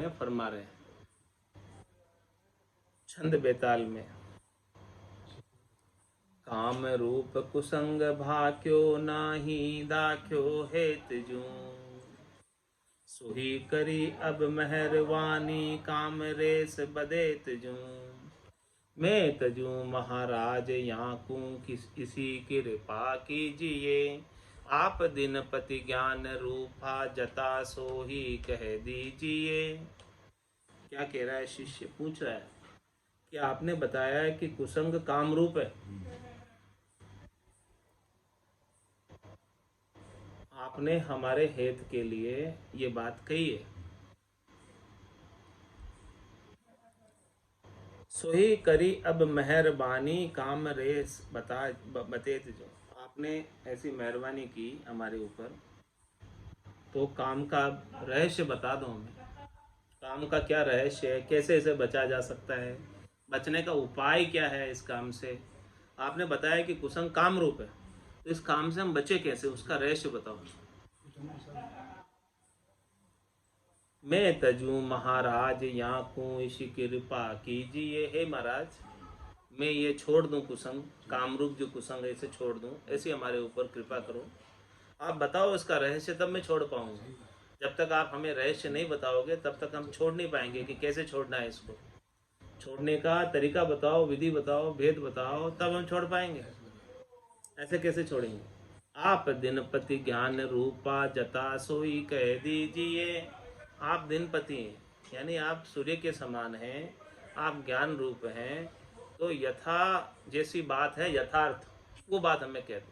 में फरमा रहे हैं छंद बेताल में। काम रूप कुसंग भाक्यो नाही दाख्यो हेत जू, सुही करी अब मेहरबानी काम रेस बदेत जू। मैं तजू महाराज याकू किस इसी कृपा कीजिए, आप दिन पति ज्ञान रूपा जता सो ही कह दीजिए। क्या कह रहा है शिष्य? पूछ रहा है कि आपने बताया है कि कुसंग काम रूप है, आपने हमारे हित के लिए ये बात कही है। सोही करी अब मेहरबानी काम रेस बतेत जो, आपने ऐसी मेहरबानी की हमारे ऊपर, तो काम का रहस्य बता दो हमें। काम का क्या रहस्य है, कैसे इसे बचा जा सकता है, बचने का उपाय क्या है इस काम से। आपने बताया कि कुसंग काम रूप है, तो इस काम से हम बचे कैसे, उसका रहस्य बताओ। मैं तजू महाराज यहाँ को इसी कृपा कीजिए, हे महाराज मैं ये छोड़ दूं कुसंग, कामरूप जो कुसंग है इसे छोड़ दूं, ऐसी हमारे ऊपर कृपा करो। आप बताओ इसका रहस्य, तब मैं छोड़ पाऊंगा। जब तक आप हमें रहस्य नहीं बताओगे तब तक हम छोड़ नहीं पाएंगे कि कैसे छोड़ना है इसको। छोड़ने का तरीका बताओ, विधि बताओ, भेद बताओ, तब हम छोड़ पाएंगे। ऐसे कैसे छोड़ेंगे? आप दिनपति ज्ञान रूपा जता सोई कह दीजिए। आप दिनपति हैं, यानी आप सूर्य के समान हैं, आप ज्ञान रूप हैं, तो यथा जैसी बात है यथार्थ वो बात हमें कह दो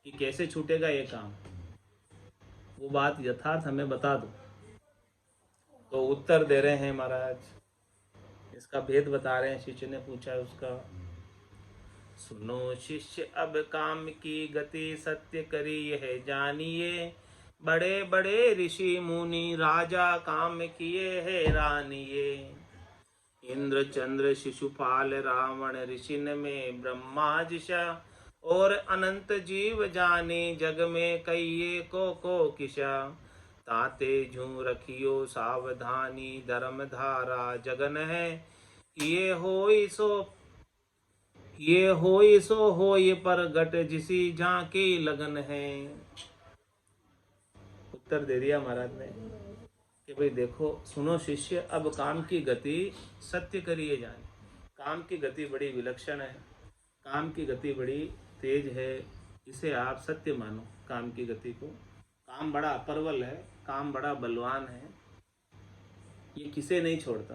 कि कैसे छूटेगा ये काम, वो बात यथार्थ हमें बता दो। तो उत्तर दे रहे हैं महाराज, इसका भेद बता रहे हैं। शिष्य ने पूछा है उसका। सुनो शिष्य अब काम की गति सत्य करी यह जानिए, बड़े बड़े ऋषि मुनि राजा काम किए है रानिए। इंद्र चंद्र शिशुपाल रावण ऋषिन में ब्रह्मा जिशा, और अनंत जीव जाने जग में कईये को किशा। ताते झू रखियो सावधानी धर्म धारा जगन है, ये होई सो होई पर गट जिसी झांकी लगन है। उत्तर दे दिया महाराज ने कि भाई देखो, सुनो शिष्य, अब काम की गति सत्य करिए जाने। काम की गति बड़ी विलक्षण है, काम की गति बड़ी तेज है, इसे आप सत्य मानो। काम की गति को, काम बड़ा अप्रबल है, काम बड़ा बलवान है, ये किसे नहीं छोड़ता,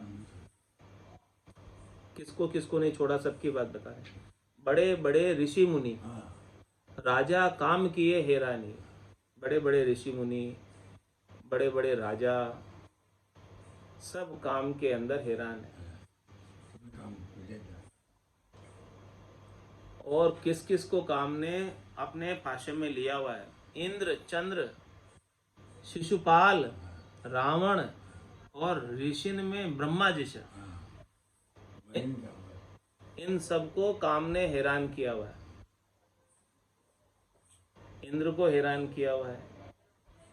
किसको किसको नहीं छोड़ा, सबकी बात बताए। बड़े बड़े ऋषि मुनि राजा काम किए हैरानी। बड़े बड़े ऋषि मुनि, बड़े बड़े राजा, सब काम के अंदर हैरान है। और किस किस को काम ने अपने पाशे में लिया हुआ है? इंद्र चंद्र शिशुपाल रावण और ऋषिन में ब्रह्मा जैसा, इन सबको काम ने हैरान किया हुआ है। इंद्र को हैरान किया हुआ है,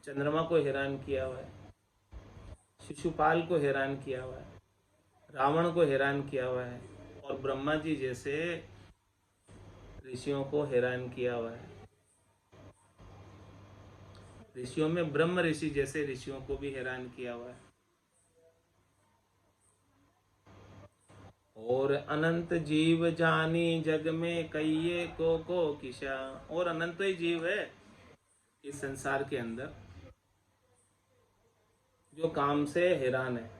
चंद्रमा को हैरान किया हुआ है, शिशुपाल को हैरान किया हुआ है, रावण को हैरान किया हुआ है, और ब्रह्मा जी जैसे ऋषियों को हैरान किया हुआ है। ऋषियों में ब्रह्म ऋषि जैसे ऋषियों को भी हैरान किया हुआ है। और अनंत जीव जानी जग में कईये को किशा, और अनंत ही जीव है इस संसार के अंदर जो काम से हैरान है।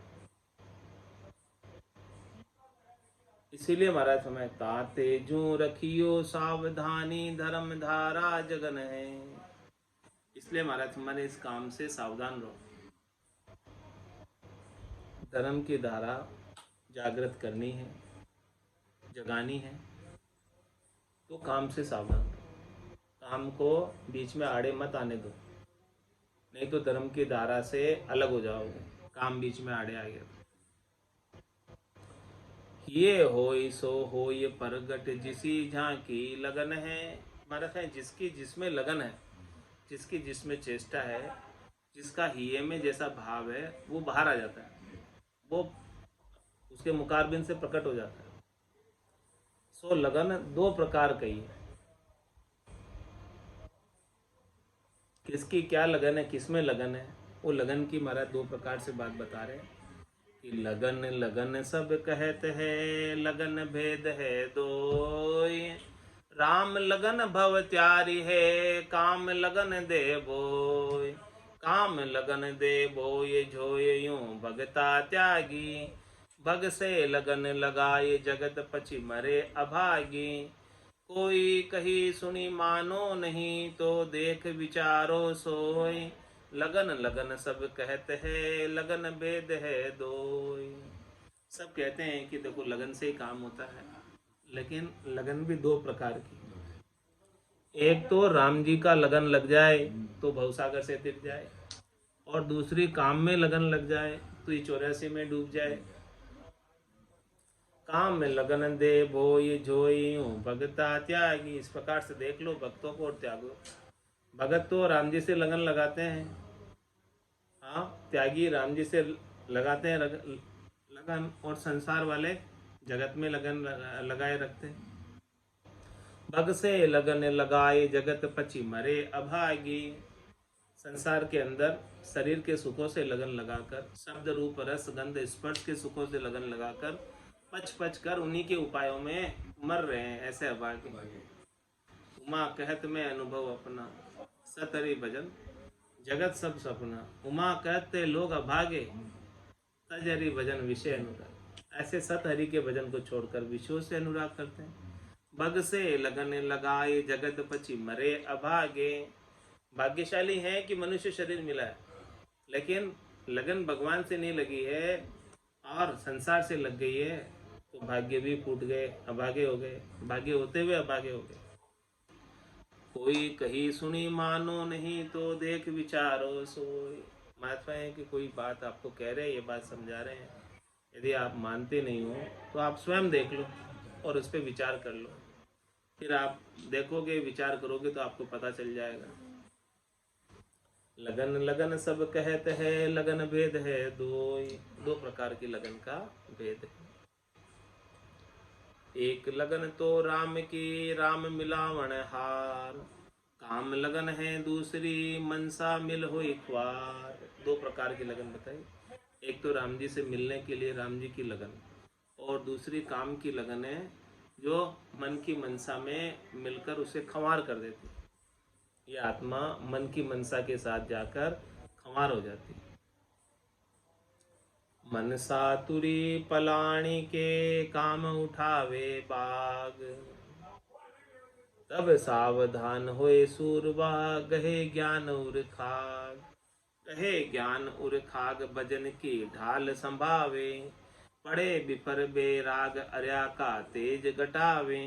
इसीलिए महाराज समय ताते जू रखियो सावधानी धर्म धारा जगन है। इसलिए महाराज हमारे इस काम से सावधान रहो। धर्म की धारा जागृत करनी है, जगानी है, तो काम से सावधान रहो। काम को बीच में आड़े मत आने दो, नहीं तो धर्म की धारा से अलग हो जाओगे। काम बीच में आड़े आ गया तो ये होई सो होई परगट जिसी झांकी लगन है। महाराज है जिसकी जिसमें लगन है, जिसकी जिसमें चेष्टा है, जिसका हिये में जैसा भाव है, वो बाहर आ जाता है। वो उसके मुकाबले से प्रकट हो जाता है। सो लगन दो प्रकार की है। किसकी क्या लगन है, किस में लगन है, वो लगन की महाराज दो प्रकार से बात बता रहे हैं कि लगन लगन सब कहते हैं, लगन भेद है दोय। राम लगन भव त्यारी है, काम लगन दे बोय। काम लगन दे बोय झोय यूं भगता त्यागी। भग से लगन लगाए जगत पछि मरे अभागी। कोई कही सुनी मानो नहीं, तो देख विचारो सोय। लगन लगन सब कहते हैं, लगन भेद है दोय। सब कहते हैं कि देखो लगन से ही काम होता है, लेकिन लगन भी दो प्रकार की। एक तो राम जी का लगन लग जाए तो भवसागर से तिर जाए, और दूसरी काम में लगन लग जाए तो ये 84 में डूब जाए। काम में लगन दे बोई जोई भगता त्यागी। इस प्रकार से देख लो भक्तों को और त्यागो। भगत तो राम जी से लगन लगाते हैं, हाँ, त्यागी राम जी से लगाते हैं लगन, और संसार वाले जगत में लगन लगाए रखते हैं। भग से लगन लगाए जगत पची मरे अभागी। संसार के अंदर शरीर के सुखों से लगन लगाकर, शब्द रूप रस गंध स्पर्श के सुखों से लगन लगाकर पच पच कर उन्हीं के उपायों में मर रहे हैं, ऐसे अभागे। उमा कहत में अनुभव अपना, सतरी भजन जगत सब सपना। उमा कहते लोग अभागे, तजरी भजन विषय अनुराग। ऐसे सत हरि के भजन को छोड़कर विषयों से अनुराग करते हैं। भग से लगन लगाए जगत पची मरे अभागे। भाग्यशाली है कि मनुष्य शरीर मिला है, लेकिन लगन भगवान से नहीं लगी है और संसार से लग गई है, तो भाग्य भी फूट गए, अभागे हो गए, भाग्य होते हुए अभागे हो गए। कोई कही सुनी मानो नहीं, तो देख विचारो सोई। महत्व है कि कोई बात आपको कह रहे हैं, ये बात समझा रहे हैं, यदि आप मानते नहीं हो तो आप स्वयं देख लो और उस पर विचार कर लो। फिर आप देखोगे, विचार करोगे तो आपको पता चल जाएगा। लगन लगन सब कहते हैं, लगन भेद है दोई। दो प्रकार की लगन का भेद है। एक लगन तो राम की, राम मिलावण हार। काम लगन है दूसरी, मनसा मिल हुई ख्वार। दो प्रकार की लगन बताई। एक तो राम जी से मिलने के लिए राम जी की लगन, और दूसरी काम की लगन है जो मन की मनसा में मिलकर उसे खंवार कर देती। ये आत्मा मन की मनसा के साथ जाकर खंवार हो जाती है। मनसा तुरी पलाणी के, काम उठावे बाग। तब सावधान होए सूरबा, गहे ज्ञान उर खाग। कहे ज्ञान उर खाग भजन की ढाल संभावे। पड़े बिफर बेराग अर्या का तेज घटावे।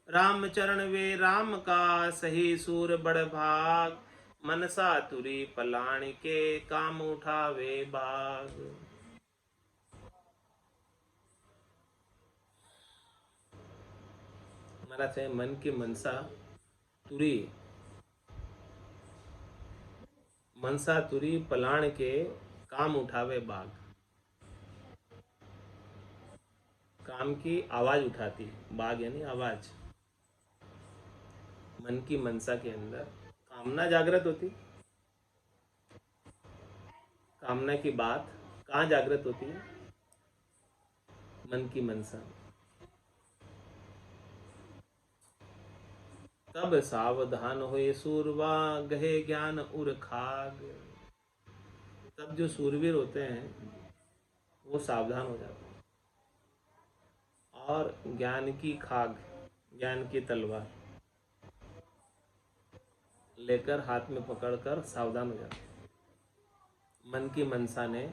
राम चरण वे राम का, सही सूर बड़ भाग। मनसा तुरी पलाण के, काम उठावे बाग। हमारा चाहे मन की मनसा तुरी, मनसा तुरी पलाण के, काम उठावे बाग। काम की आवाज उठाती, बाग यानी आवाज। मन की मनसा के अंदर कामना जागृत होती। कामना की बात कहाँ जागृत होती है? मन की मनसा। तब सावधान होए सूरवा, गहे ज्ञान उर खाग। तब जो सूरवीर होते हैं वो सावधान हो जाते हैं, और ज्ञान की खाग, ज्ञान की तलवार लेकर हाथ में पकड़कर सावधान हो जाते हैं। मन की मनसा ने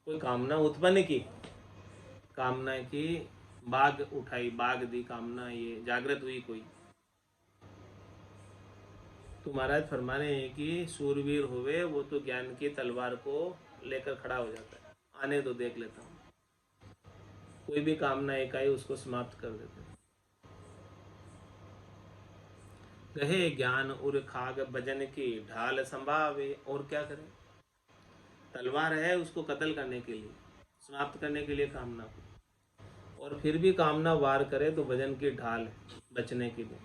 कोई कामना उत्पन्न की, कामना की बाग उठाई, बाग दी कामना, ये जागृत हुई कोई, तो महाराज फरमा रहे हैं कि सूरवीर हुए वो तो ज्ञान की तलवार को लेकर खड़ा हो जाता है। आने तो देख लेता हूँ, कोई भी कामना एक आई उसको समाप्त कर देते हैं। कहे ज्ञान उर खाग भजन की ढाल संभावे। और क्या करें? तलवार है उसको कत्ल करने के लिए, समाप्त करने के लिए कामना को। और फिर भी कामना वार करे तो भजन की ढाल है बचने के लिए।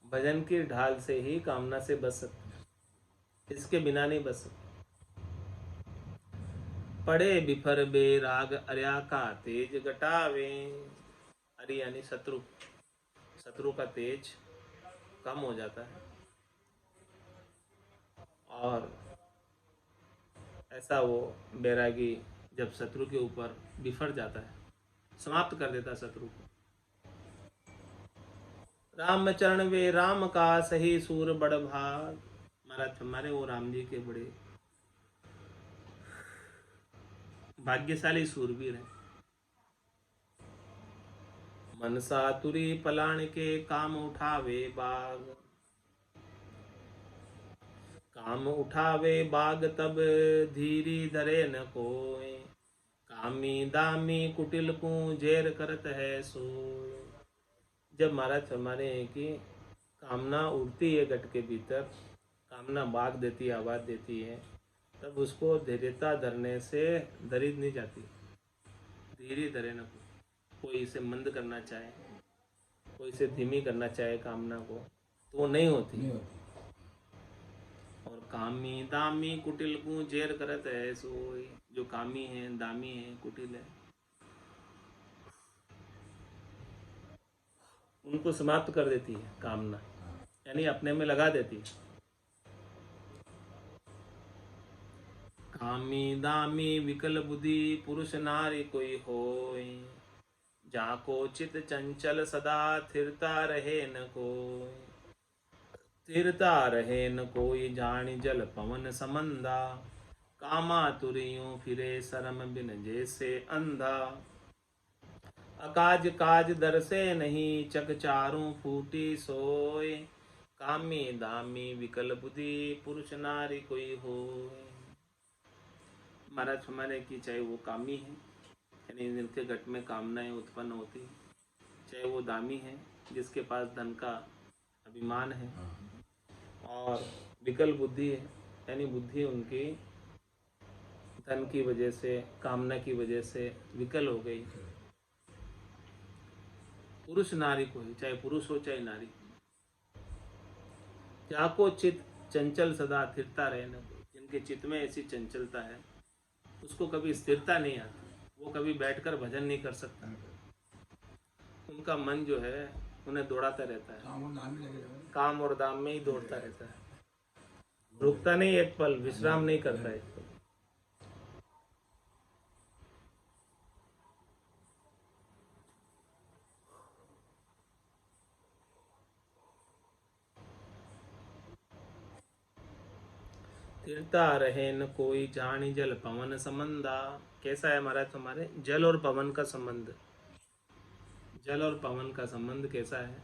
भजन की ढाल से ही कामना से बच सकते, इसके बिना नहीं बच सकते। पड़े बिफर बेराग अर्या का तेज घटावे। अरि यानी शत्रु, शत्रु का तेज कम हो जाता है और ऐसा वो बैरागी जब शत्रु के ऊपर बिफर जाता है, समाप्त कर देता शत्रु को। राम चरण वे राम का सही सूर बड़ भाग। महाराज हमारे वो राम जी के बड़े भाग्यशाली सूरवीर हैं। मनसा तुरी पलाण के काम उठावे बाग। काम उठावे बाग तब धीरी धरे न कोय। कामी दामी कुटिल को जेर करत है सोय। जब महाराज हमारे हैं कि कामना उड़ती है गट के भीतर, कामना बाग देती है, आवाज देती है, तब उसको धैर्यता धरने से धरी नहीं जाती। धीरे धरे न कोई इसे मंद करना चाहे, कोई इसे धीमी करना चाहे कामना को, तो वो नहीं होती। और कामी दामी कुटिल को जेर करत है सोई। जो कामी है, दामी है, कुटिल है, उनको समाप्त कर देती है कामना, यानी अपने में लगा देती है। कामी दामी विकल बुद्धि पुरुष नारी कोई होय। जाको चित चंचल सदा थिरता रहे न कोय। थिरता रहे न कोई जानी जल पवन समंदा। कामा तुरियों फिरे शरम बिन जैसे अंधा। अकाज काज दरसे नहीं चक चारों फूटी सोय। कामी दामी विकल बुद्धि पुरुष नारी कोई होय। महाराज हमारे की चाहे वो कामी है, यानी जिनके घट में कामनाएं उत्पन्न होती, चाहे वो दामी है जिसके पास धन का अभिमान है, और विकल बुद्धि है यानी बुद्धि उनकी धन की वजह से, कामना की वजह से विकल हो गई। पुरुष नारी को ही, चाहे पुरुष हो चाहे नारी, जाको चित चंचल सदा स्थिरता रहे न कोई। जिनके चित्त में ऐसी चंचलता है उसको कभी स्थिरता नहीं आती, वो कभी बैठकर भजन नहीं कर सकता। उनका मन जो है उन्हें दौड़ाता रहता है, काम और दाम में ही दौड़ता रहता है, रुकता नहीं एक पल, विश्राम नहीं करता एक पल। तिरता रहे न कोई जानी जल पवन संबंधा। कैसा है महाराज हमारे जल और पवन का संबंध? जल और पवन का संबंध कैसा है?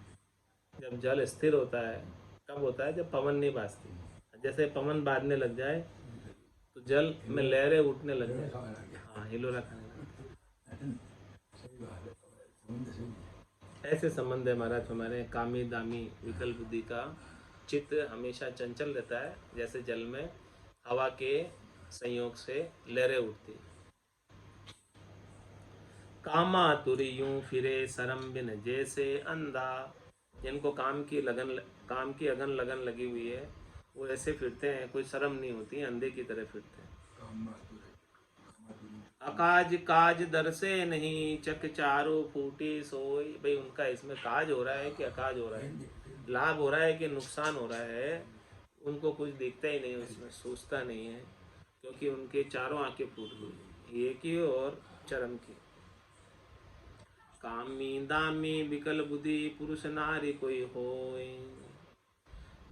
जब जल स्थिर होता है कब होता है? जब पवन नहीं बाजती। जैसे पवन बाजने लग जाए तो जल में लहरें उठने लग जाए, हाँ हिलोरा खाने लगे। ऐसे संबंध है महाराज हमारे कामी दामी विकल बुद्धि का। चित्त हमेशा चंचल रहता है, जैसे जल में हवा के संयोग से लहरें उठती। कामा तुरी यूं फिरे शरम बिन जैसे अंधा। जिनको काम की अगन लगन लगी हुई है वो ऐसे फिरते हैं, कोई शर्म नहीं होती, अंधे की तरह फिरते हैं। अकाज काज दर से नहीं चक चारो फूटी सोई। भाई उनका इसमें काज हो रहा है कि अकाज हो रहा है, लाभ हो रहा है कि नुकसान हो रहा है, उनको कुछ दिखता ही नहीं, उसमें सोचता नहीं है, क्योंकि उनके चारों आंखें फूट गई, ये की और चरम की। कामी दामी विकल बुद्धि पुरुष नारी कोई होय।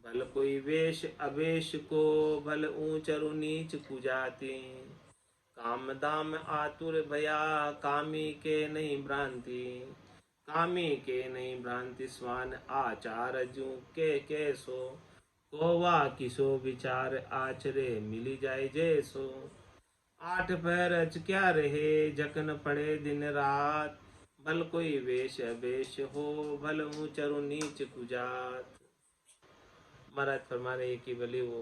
भल कोई वेश अवेश को भल ऊंच और नीच कुजाती। काम दाम आतुर भया कामी के नहीं भ्रांति। कामी के नहीं भ्रांति स्वान आचार जू के सो। कोवा किसो विचार आचरे मिली जाए जैसो। आठ पैर अच क्या रहे जकन पड़े दिन रात। भल कोई वेश अवेश हो भल ऊंच और नीच कुजात। महाराज फरमा रहे कि भले वो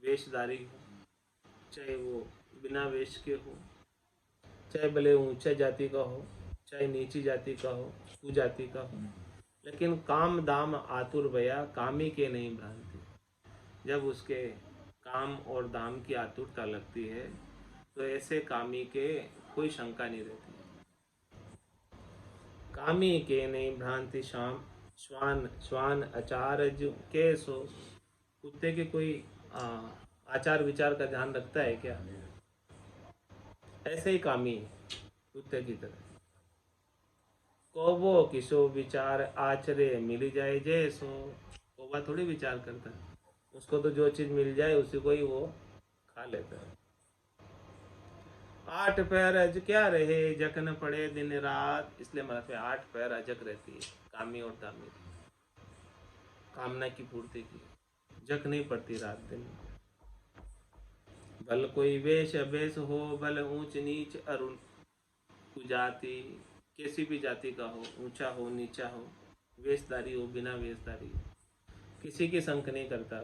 वेशधारी हो, चाहे वो बिना वेश के हो, चाहे भले ऊंचा जाति का हो, चाहे नीची जाति का हो, कुजाति का हो, लेकिन काम दाम आतुर भया, कामी के नहीं भ्रांति। जब उसके काम और दाम की आतुरता लगती है तो ऐसे कामी के कोई शंका नहीं रहती। कामी के नहीं भ्रांति शाम, श्वान श्वान आचार्य के सो। कुत्ते के कोई आचार विचार का ध्यान रखता है क्या? ऐसे ही कामी कुत्ते की तरह। कौवो किसो विचार आचरे मिल जाए जैसो। कौवा थोड़ी विचार करता है, उसको तो जो चीज मिल जाए उसी को ही वो खा लेता है। 8 पैर अज क्या रहे, जक न पड़े दिन रात। इसलिए मतलब पे 8 पैर अजक रहती है कामी और दामी, कामना की पूर्ति की, जक नहीं पड़ती रात दिन। भल कोई वेश अभेश हो, भल ऊंच नीच अरुण कुजाति। कैसी भी जाति का हो, ऊंचा हो नीचा हो, वेशधारी हो बिना वेशधारी हो, किसी की संक नहीं करता।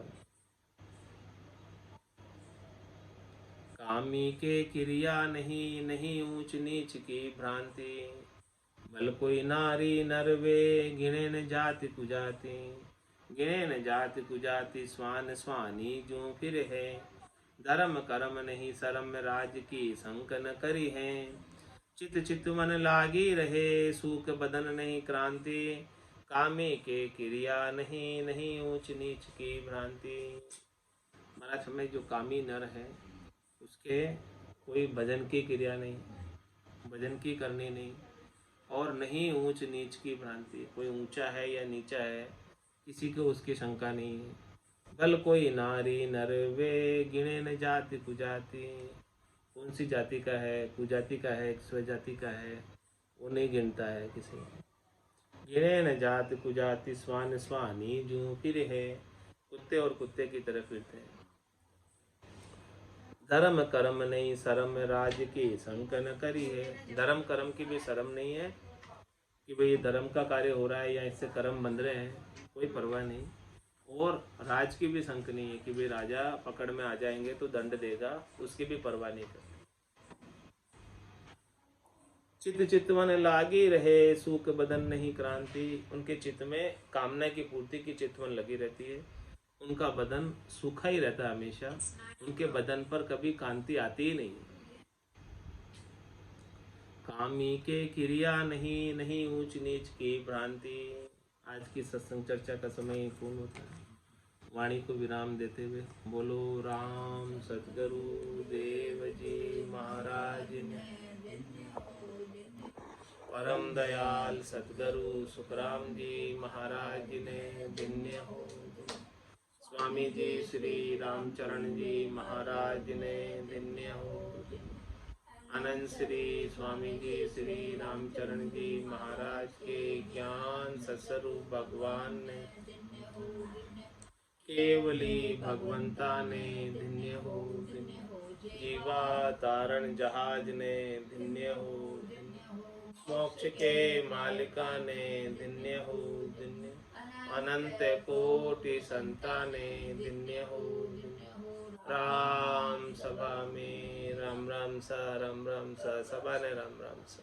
कामी के क्रिया नहीं, नहीं ऊंच नीच की भ्रांति। भल कोई नारी नर वे, गिणे न जाति कुजाति। गिणे न जाति कुजाति, स्वान स्वानी जो फिर है। धर्म कर्म नहीं शर्म, राज की संक न करी है। चित चित मन लागी रहे, सूख बदन नहीं क्रांति। कामी के क्रिया नहीं, नहीं ऊंच नीच की भ्रांति। महाराज में जो कामी नर है उसके कोई भजन की क्रिया नहीं, भजन की करनी नहीं, और नहीं ऊंच नीच की भ्रांति। कोई ऊंचा है या नीचा है किसी को उसकी शंका नहीं है। भल कोई नारी नर वे, गिणे न जाति कुजाति। कौन सी जाति का है, कुजाति का है, स्वजाति का है, वो नहीं गिनता है किसी। गिणे न जाति कुजाति, स्वान स्वानी जू फिर है। कुत्ते और कुत्ते की तरह फिरते हैं। धर्म कर्म नहीं शर्म, राज की संक न करी है। धर्म कर्म की भी शर्म नहीं है कि भाई ये धर्म का कार्य हो रहा है या इससे कर्म बंध रहे हैं, कोई परवाह नहीं। और राज की भी संक नहीं है कि भाई राजा पकड़ में आ जाएंगे तो दंड देगा, उसकी भी परवाह नहीं करते। चित चितवन लागी रहे, सूख बदन नहीं क्रांति। उनके चित्त में कामना की पूर्ति की चितवन लगी रहती है, उनका बदन सूखा ही रहता है हमेशा, उनके बदन पर कभी कांति आती ही नहीं। कामी के क्रिया नहीं, नहीं ऊंच नीच की भ्रांति। आज की सत्संग चर्चा का समय पूर्ण होता है। वाणी को विराम देते हुए बोलो राम सतगुरु देव जी महाराज ने, परम दयाल सतगुरु सुखराम जी महाराज ने धन्य हो। स्वामी जी श्री रामचरण जी महाराज ने धन्य हो। आनंद श्री स्वामी जी श्री रामचरण जी महाराज के ज्ञान सत्स्वरूप भगवान ने, केवली भगवंता ने धन्य हो। जीवा तारण जहाज ने धन्य हो। मोक्ष के मालिका ने धन्य हो। अनंत कोटि संताने धन्य हो। राम सभा में राम राम सा, राम राम सा, सभा ने राम राम सा।